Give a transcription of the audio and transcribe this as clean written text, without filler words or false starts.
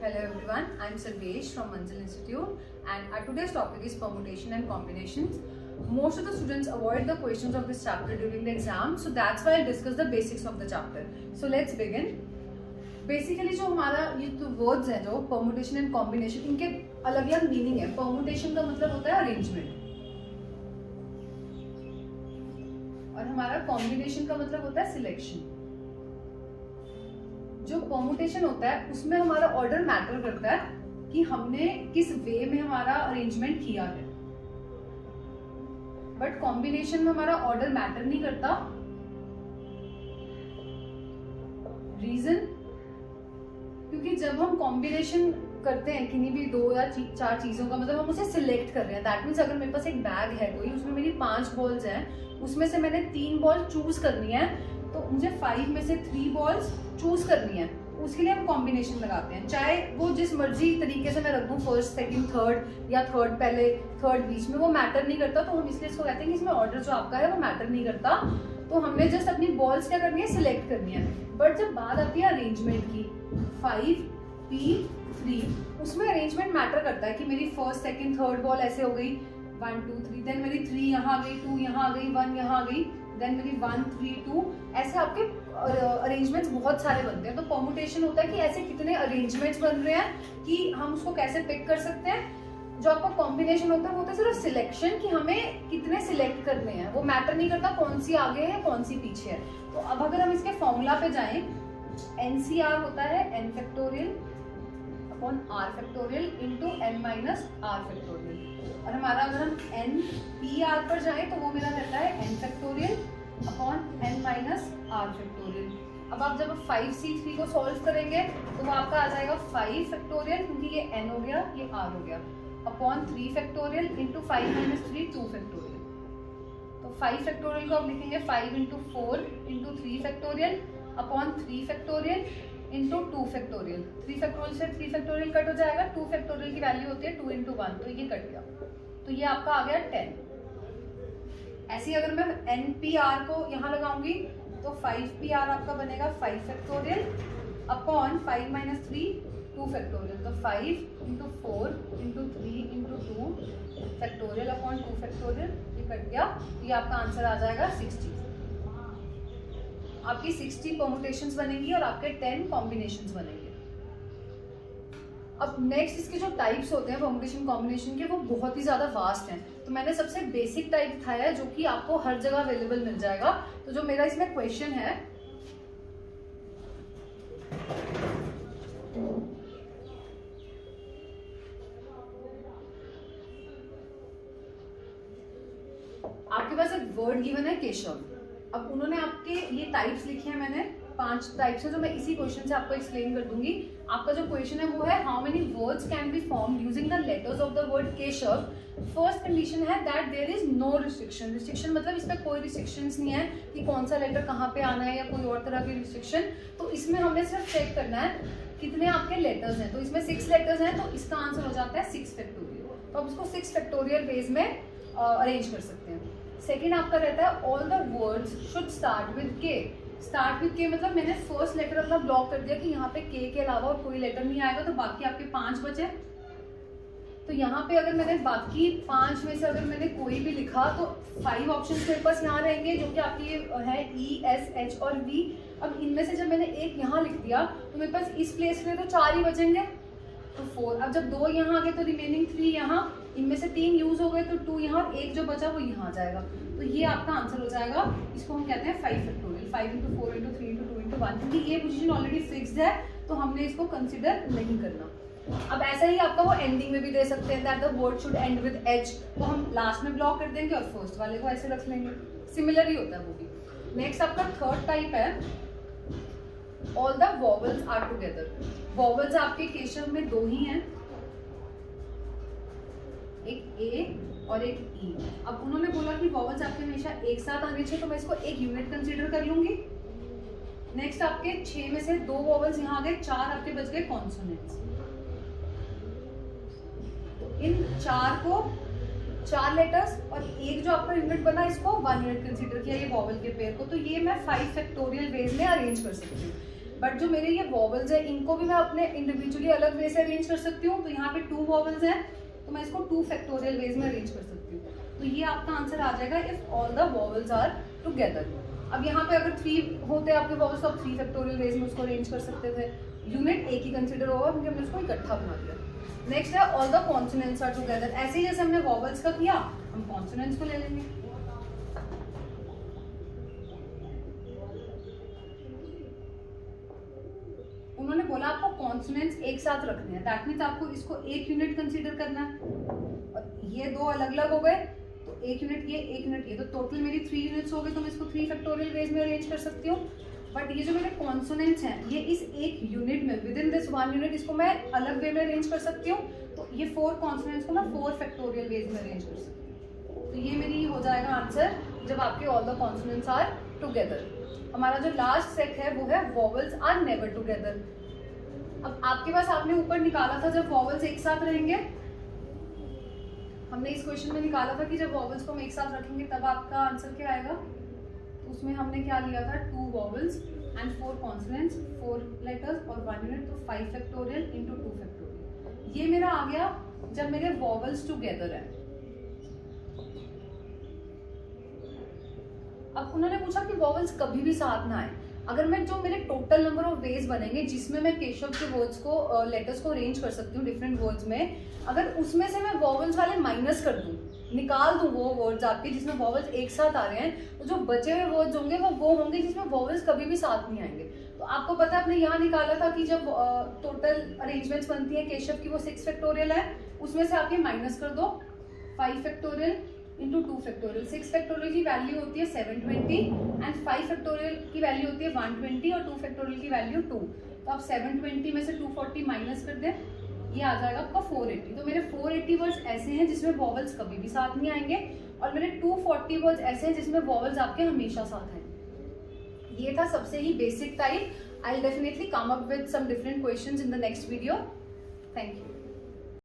Hello everyone, I am Sarvesh from Manzil Institute and our today's topic is permutation and combinations. Most of the students avoid the questions of this chapter during the exam, so that's why I'll discuss the basics of the chapter. So let's begin. Basically जो हमारा ये तो words हैं जो permutation and combination, इनके अलग अलग meaning है. Permutation का मतलब होता है अरेंजमेंट और हमारा combination का मतलब होता है सिलेक्शन. जो परमुटेशन होता है उसमें हमारा ऑर्डर मैटर करता है कि हमने किस वे में हमारा अरेंजमेंट किया है, बट कॉम्बिनेशन में हमारा ऑर्डर मैटर नहीं करता. रीजन, क्योंकि जब हम कॉम्बिनेशन करते हैं किन्हीं भी दो या चार चीजों का, मतलब हम उसे सिलेक्ट कर रहे हैं. दैट मीन्स अगर मेरे पास एक बैग है कोई, उसमें मेरी 5 बॉल्स हैं, उसमें से मैंने 3 बॉल चूज करनी है, तो मुझे 5 में से 3 बॉल्स चूज करनी है. उसके लिए हम कॉम्बिनेशन लगाते हैं, चाहे वो जिस मर्जी तरीके से मैं रख दूं, फर्स्ट सेकंड थर्ड या थर्ड पहले थर्ड बीच में, वो मैटर नहीं करता. तो हम इसलिए इसको कहते हैं कि इसमें ऑर्डर जो आपका है वो मैटर नहीं करता. तो हमने जस्ट अपनी बॉल्स क्या करनी है, सिलेक्ट करनी है. बट जब बात आती है अरेंजमेंट की, 5P3, उसमें अरेंजमेंट मैटर करता है कि मेरी फर्स्ट सेकंड थर्ड बॉल ऐसे हो गई 1 2 3, देन मेरी 3 यहाँ आ गई, 2 यहाँ आ गई, 1 यहाँ आ गई, देन मेरी 1 3 2, ऐसे आपके अरेंजमेंट्स बहुत सारे बनते हैं. तो परमुटेशन होता है कि ऐसे कितने अरेंजमेंट्स बन रहे हैं कि हम उसको कैसे पिक कर सकते हैं. जो आपका कॉम्बिनेशन होता है वो होता है सिर्फ सिलेक्शन, कि हमें कितने सिलेक्ट करने हैं, वो मैटर नहीं करता कौन सी आगे है कौन सी पीछे है. तो अब अगर हम इसके फॉर्मूला पे जाएं, NCR होता है n factorial upon r factorial into n minus r factorial. और हमारा अगर हम NPR पर जाएं तो वो मेरा रहता है n factorial upon n minus r factorial. अब आप जब 5C3 को सॉल्व करेंगे तो वो आपका आ जाएगा 5 फैक्टोरियल, क्योंकि ये n हो गया ये r हो गया, upon 3 factorial into 5 minus 3 2 factorial. तो 5 फैक्टोरियल को आप लिखेंगे 5 into 4 into 3 factorial upon 3 factorial into 2 factorial. 3 factorial से 3 फैक्टोरियल कट हो जाएगा, 2 फैक्टोरियल की वैल्यू होती है 2 इंटू 1, तो ये कट गया. तो ये आपका आ गया 10. ऐसे ही अगर मैं NPR को यहाँ लगाऊंगी तो 5PR आपका बनेगा 5 फैक्टोरियल अपॉन 5 माइनस 3 2 फैक्टोरियल. तो 5 into 4 into 3 into 2 factorial upon 2 factorial, ये कट गया. ये आपका आंसर आ जाएगा 60. आपकी 60 परमुटेशंस बनेंगी और आपके 10 कॉम्बिनेशंस बनेंगे. अब नेक्स्ट इसके जो टाइप्स होते हैं परमुटेशन कॉम्बिनेशन के, वो बहुत ही ज्यादा वास्ट हैं. तो मैंने सबसे बेसिक टाइप दिखाया है जो कि आपको हर जगह अवेलेबल मिल जाएगा. तो जो मेरा इसमें क्वेश्चन है, आपके पास एक वर्ड गिवन है केशव. अब उन्होंने आपके ये टाइप्स लिखे हैं, मैंने 5 टाइप्स है जो मैं इसी क्वेश्चन से आपको एक्सप्लेन कर दूंगी. आपका जो क्वेश्चन है वो है how many words can be formed using the letters of the word Keshav. First condition है that there is no restriction. Restriction मतलब इसमें कोई रिस्ट्रिक्शंस नहीं है कि कौन सा लेटर कहाँ पे आना है या कोई और तरह की रिस्ट्रिक्शन. तो इसमें हमने सिर्फ चेक करना है कितने आपके लेटर्स हैं. तो इसमें 6 लेटर्स हैं, तो इसका आंसर हो जाता है 6 फैक्टोरियल. तो आप उसको 6 फैक्टोरियल वेज में अरेंज कर सकते हैं. सेकेंड आपका रहता है all the words should start with के. स्टार्ट विद के मतलब मैंने फर्स्ट लेटर अपना ब्लॉक कर दिया कि यहाँ पे के अलावा और कोई लेटर नहीं आएगा, तो बाकी आपके 5 बचे. तो यहाँ पे अगर मैंने बाकी 5 में से अगर मैंने कोई भी लिखा तो 5 ऑप्शन मेरे पास यहाँ रहेंगे जो कि आपकी है E, S, H और V. अब इनमें से जब मैंने एक यहाँ लिख दिया तो मेरे पास इस प्लेस में तो 4 ही बचेंगे, तो 4. अब जब 2 यहाँ आ गए तो रिमेनिंग 3 यहाँ, इनमें से 3 यूज हो गए तो 2 यहाँ, एक जो बचा वो यहाँ आ जाएगा. तो ये आपका आंसर हो जाएगा. इसको हम कहते हैं 5 factorial. 5 into 4 into 3 into 2 into 1, क्योंकि ये पोजीशन ऑलरेडी फिक्स्ड है तो हमने इसको कंसिडर नहीं करना. अब ऐसा ही आपका वो एंडिंग में भी दे सकते हैं that the word should and with H, तो हम लास्ट में ब्लॉक कर देंगे और फर्स्ट वाले को ऐसे रख लेंगे. सिमिलर ही होता है वो भी. नेक्स्ट आपका थर्ड टाइप है all the vowels are together. Vowels आपके केशव में 2 ही हैं, एक A और एक E. अब उन्होंने बोला कि वॉवल्स आपके हमेशा एक साथ आने चाहिए, तो मैं इसको एक यूनिट कंसीडर कर लूंगी. नेक्स्ट आपके 6 में से 2 वॉवल्स यहाँ आ गए, 4 आपके बच गए कॉन्सोनेंट्स. तो इन 4 को 4 लेटर्स और एक जो आपका यूनिट बना, इसको 1 यूनिट कंसीडर किया ये वॉवल के पेयर को. तो ये मैं 5 फैक्टोरियल वेज में अरेंज कर सकती हूँ. बट जो मेरे ये वॉवल्स है इनको भी मैं अपने इंडिविजुअली अलग वे से अरेंज कर सकती हूँ। तो यहाँ पे 2 वॉवल्स हैं तो मैं इसको 2 फैक्टोरियल वेज में अरेंज कर सकती हूँ। तो ये आपका आंसर आ जाएगा if all the vowels are together. अब यहाँ पे अगर 3 होते आपके वॉवल्स तो आप 3 फैक्टोरियल वेज में उसको अरेंज कर सकते थे। यूनिट एक ही कंसिडर होगा क्योंकि हमने उसको इकट्ठा बना दिया। नेक्स्ट है all the consonants are together. ऐसे ही जैसे हमने वॉवल्स का किया हम कॉन्सोनेंट्स को ले लेंगे। उन्होंने बोला आपको कॉन्सोनेंट्स एक साथ रखने हैं, दैट मीन्स आपको इसको एक यूनिट कंसीडर करना है। और ये 2 अलग अलग हो गए तो 1 यूनिट ये 1 यूनिट ये, तो टोटल मेरी 3 यूनिट्स हो गए। तो मैं इसको 3 फैक्टोरियल वेज में अरेंज कर सकती हूँ। बट ये जो मेरे कॉन्सोनेंट्स हैं ये इस एक यूनिट में विद इन दिस 1 यूनिट इसको मैं अलग वे में अरेंज कर सकती हूँ। तो ये 4 कॉन्सोनेंट्स को मैं 4 फैक्टोरियल वेज में अरेंज कर सकती हूँ। तो ये मेरी हो जाएगा आंसर जब आपके all the consonants are together. हमारा जो लास्ट सेट है वो है वॉवल्स आर नेवर टुगेदर। अब आपके पास आपने ऊपर निकाला था जब वॉवल्स एक साथ रहेंगे, हमने इस क्वेश्चन में निकाला था कि जब वॉवल्स को हम एक साथ रखेंगे तब आपका आंसर क्या आएगा। तो उसमें हमने क्या लिया था 2 वॉवल्स एंड 4 कॉन्सोनेंट्स 4 लेटर्स और 1 यूनिट, तो 5 फैक्टोरियल इंटू 2 फैक्टोरियल। ये मेरा आ गया जब मेरे वॉवल्स टुगेदर है। अब उन्होंने पूछा कि वॉवल्स कभी भी साथ ना आए। अगर मैं जो मेरे टोटल नंबर ऑफ वेज बनेंगे जिसमें मैं केशव के वर्ड्स को लेटर्स को अरेंज कर सकती हूँ डिफरेंट वर्ड्स में, अगर उसमें से मैं वॉवल्स वाले माइनस कर दूँ, निकाल दूँ वो वर्ड्स आपके जिसमें वॉवल्स एक साथ आ रहे हैं, तो जो बचे हुए वर्ड्स होंगे वो होंगे जिसमें वॉवल्स कभी भी साथ नहीं आएंगे। तो आपको पता है आपने यहाँ निकाला था कि जब टोटल अरेंजमेंट्स बनती है केशव की वो 6 फैक्टोरियल है, उसमें से आप ये माइनस कर दो 5 फैक्टोरियल इंटू 2 फैक्टोरियल। 6 फैक्टोरियल की वैल्यू होती है 720 एंड 5 फैक्टोरियल की वैल्यू होती है 120 और 2 फैक्टोरियल की वैल्यू 2। तो आप 720 में से 240 माइनस कर दें, ये आ जाएगा आपका 480। तो मेरे 480 वर्ड्स ऐसे हैं जिसमें वॉवल्स कभी भी साथ नहीं आएंगे और मेरे 240 वर्ड्स ऐसे हैं जिसमें वॉवल्स आपके हमेशा साथ आएंगे। ये था सबसे ही basic type. I will definitely come up with some different questions in the next video. Thank you.